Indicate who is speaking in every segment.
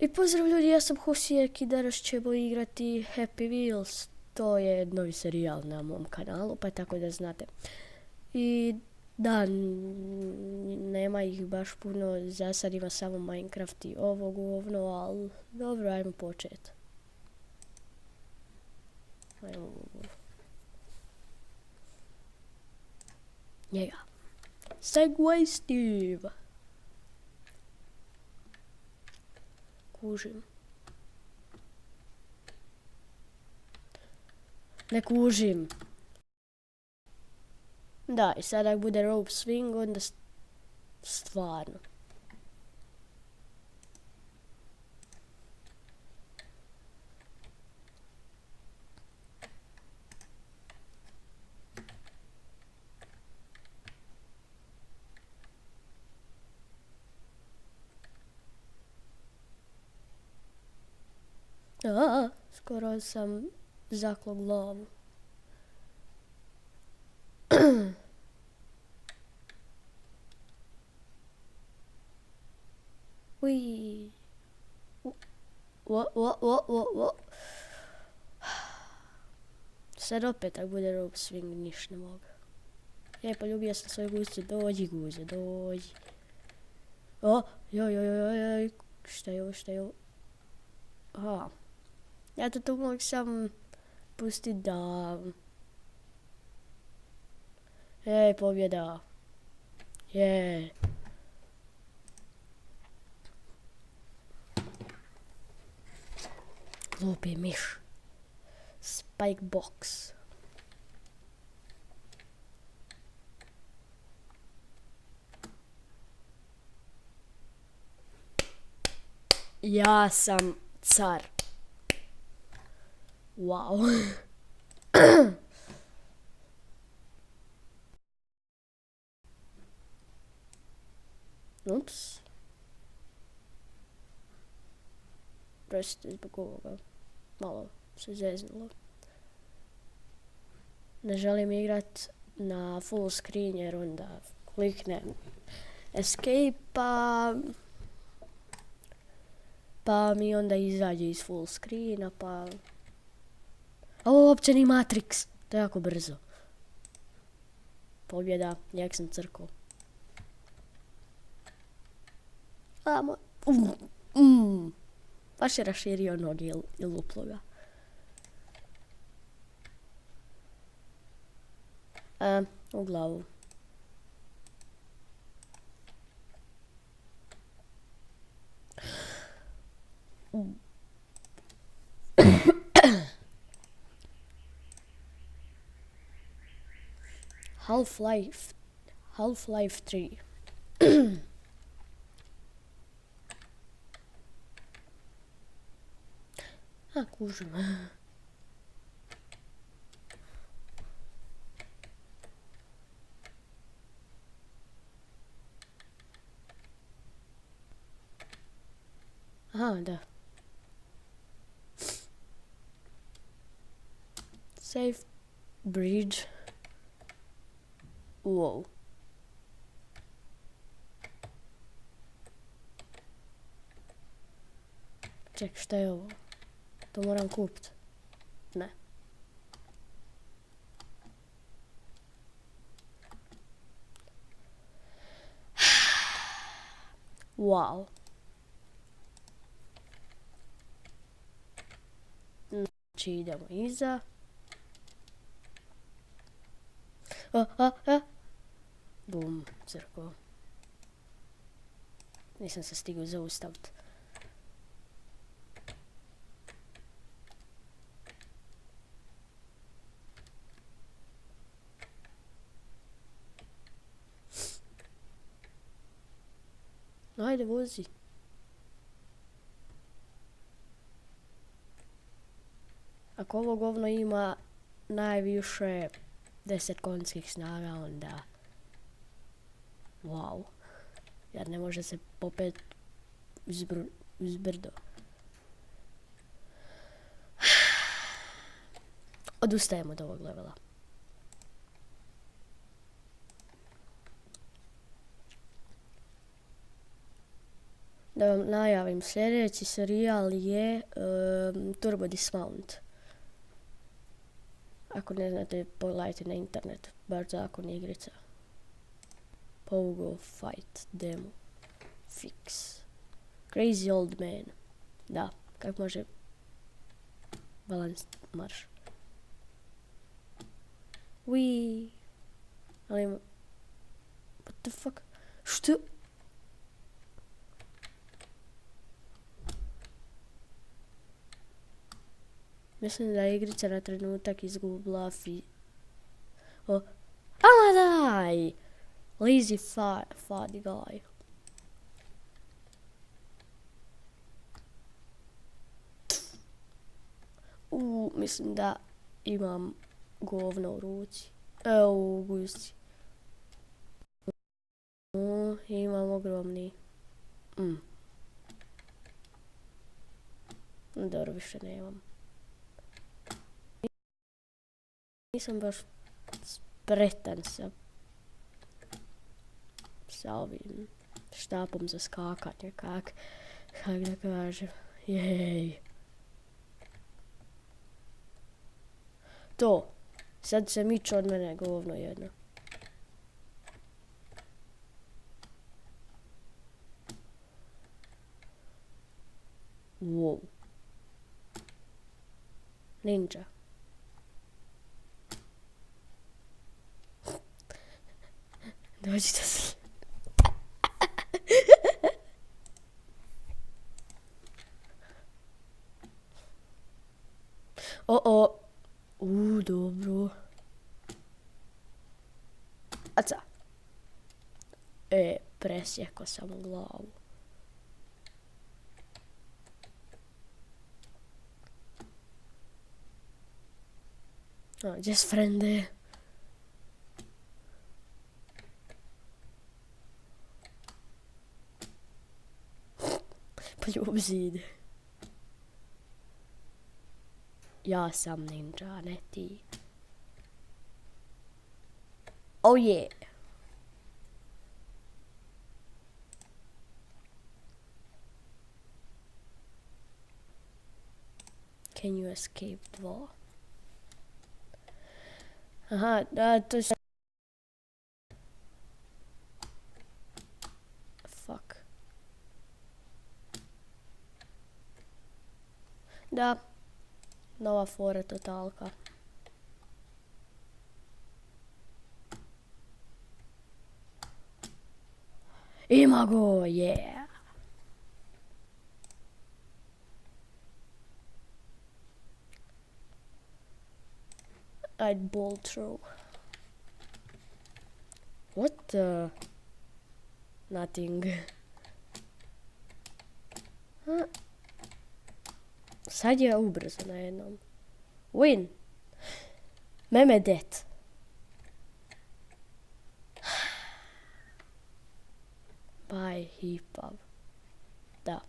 Speaker 1: I pozdrav ljudi, ja sam Husijek i danas ćemo igrati Happy Wheels. To je novi serijal na mom kanalu, pa tako da znate. I da, nema ih baš puno, za sad ima samo Minecraft i ovo govno, ali dobro, ajmo početi. Njega. Segway Steve. Kužim. Ne kužim. Da, i sad ako bude rope swing, onda stvarno. Skoro sam zaklo glavu. Ui. Sad opet ako bude rope swing, niš ne mogu. Poljubio sam svoju guzicu, dođi guze, dođi. Joj, šta je ovo? Aha. Ja to tu mogu sam pustit da... pobjeda. Glupi miš. Spike box. Ja sam car. Wow. Ups. Prostite zbog ovoga. Malo se zeznulo. Ne želim igrat na full screen jer onda kliknem escape pa mi onda izađe iz full screena pa... Ovo uopće ni Matrix, to je jako brzo. Pobjeda, jak sam crkao. Baš je raširio noge i luplo ga. U glavu. Half-Life 3. Kužim. Aha, da. Safe bridge. Wow. Ček, šta je ovo? To moram kupiti. Ne. Wow. Znači idemo iza. Bum, crko. Nisam se stigao zaustaviti. Ajde, vozi. Ako ovo govno ima najviše 10 konjskih snaga, onda... Wow. Jer ne može se popet uz brdo. Odustajemo od ovog levela. Da vam najavim, sljedeći serijal je Turbo Dismount. Ako ne znate, pogledajte na internetu, baš zakon igrica. Pogo Fight Demo Fix. Crazy Old Man. Da, kako može balans marš. Wii. Ali ima... What the fuck? Što? Mislim da je igrica na trenutak izgubila ala daj! Lazy fuddy guy. Mislim da imam govno u ruci. U gusci. Imam ogromni. Dobro, više nemam. Nisam baš spretan sa ovim štapom za skakanje, kak da kažem. Jej. To. Sad se miče od mene govno jedno. Wow. Ninja. Dođite se. Dobro. Aca. Presjekao sam glavu. Just frende. Poljub zid. Ja sam ninja, ne ti. Oh yeah. Can you escape 2? Aha, da, to je... Fuck. Da. Nova fora totalka. Ima go, yeah. I'd ball throw. What the? Nothing. Sad je ubrzo na jednom. Win. Memedet. Bye, hipav. Da.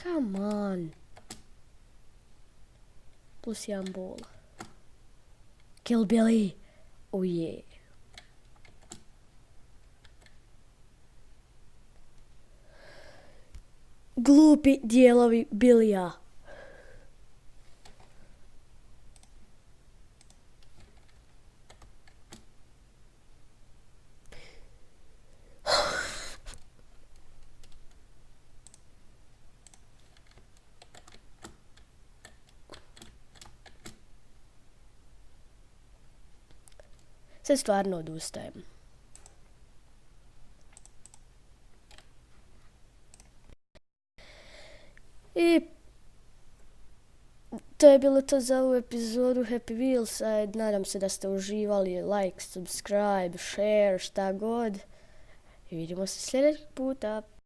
Speaker 1: Come on. Plus jedan bol. Kill Billy. Oh yeah. Glupi dijelovi Billya. Sad stvarno odustajem. I to je bilo to za ovu epizodu Happy Wheels. Nadam se da ste uživali. Like, subscribe, share, šta god. I vidimo se sljedećeg puta.